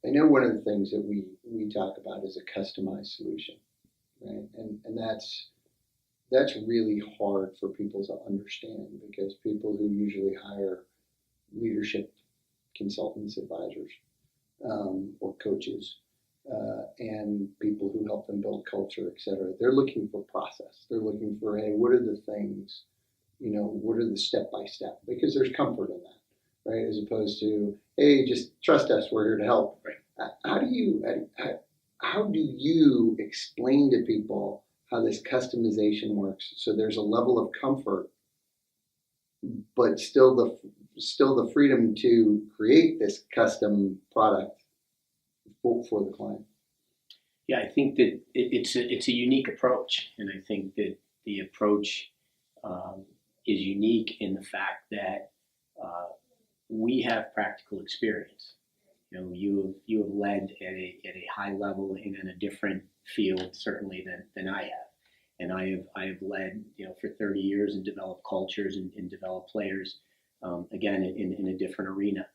I know one of the things that we talk about is a customized solution, right? And that's really hard for people to understand because people who usually hire leadership consultants, advisors, or coaches, and people who help them build culture, et cetera, they're looking for process. They're looking for, hey, what are the things, what are the step by step? Because there's comfort in that, right? As opposed to, hey, just trust us, we're here to help. Right. How do you explain to people how this customization works so there's a level of comfort, but still the freedom to create this custom product for the client? Yeah, I think that it's a unique approach, and I think that the approach is unique in the fact that we have practical experience. You have led at a high level and in a different field certainly than I have, and I have led for 30 years and developed cultures and developed players, again in a different arena,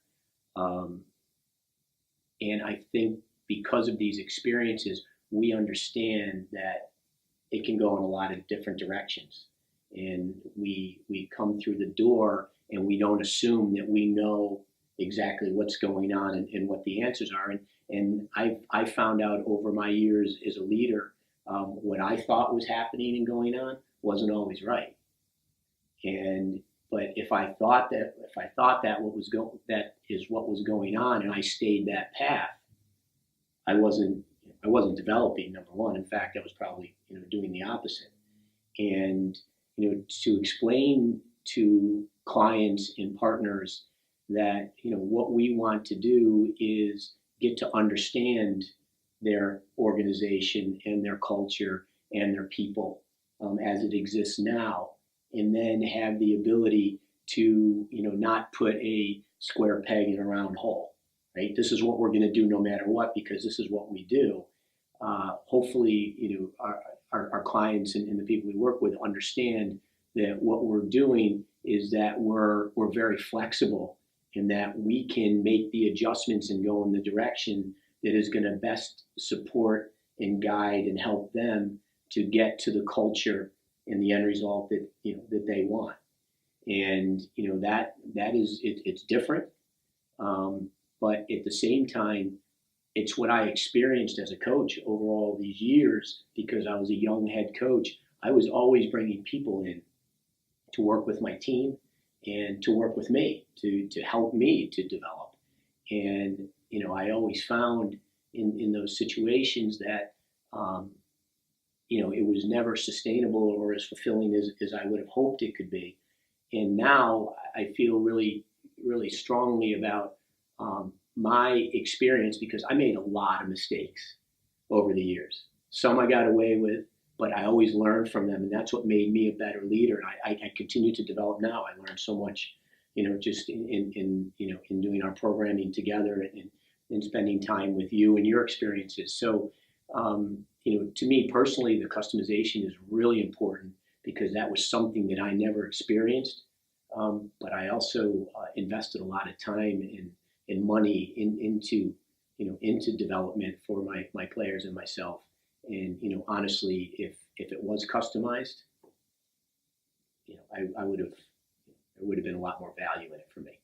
and I think because of these experiences, we understand that it can go in a lot of different directions, and we come through the door and we don't assume that we know exactly what's going on and what the answers are. And I found out over my years as a leader, what I thought was happening and going on wasn't always right. But if I thought that that is what was going on, and I stayed that path, I wasn't developing, number one. In fact, I was probably doing the opposite. And to explain to clients and partners that what we want to do is get to understand their organization and their culture and their people as it exists now, and then have the ability to not put a square peg in a round hole. Right? This is what we're going to do no matter what, because this is what we do. Hopefully, our clients and the people we work with understand that what we're doing is that we're very flexible, and that we can make the adjustments and go in the direction that is going to best support and guide and help them to get to the culture and the end result that that they want. And that is it's different, but at the same time, it's what I experienced as a coach over all these years. Because I was a young head coach, I was always bringing people in to work with my team and to work with me to help me to develop. And I always found in those situations that it was never sustainable or as fulfilling as I would have hoped it could be. And now I feel really, really strongly about my experience, because I made a lot of mistakes over the years. Some I got away with, but I always learned from them, and that's what made me a better leader. And I continue to develop now. I learned so much, just in doing our programming together and spending time with you and your experiences. So, to me personally, the customization is really important, because that was something that I never experienced. But I also invested a lot of time and money into development for my players and myself. And honestly, if it was customized, I would have there would have been a lot more value in it for me.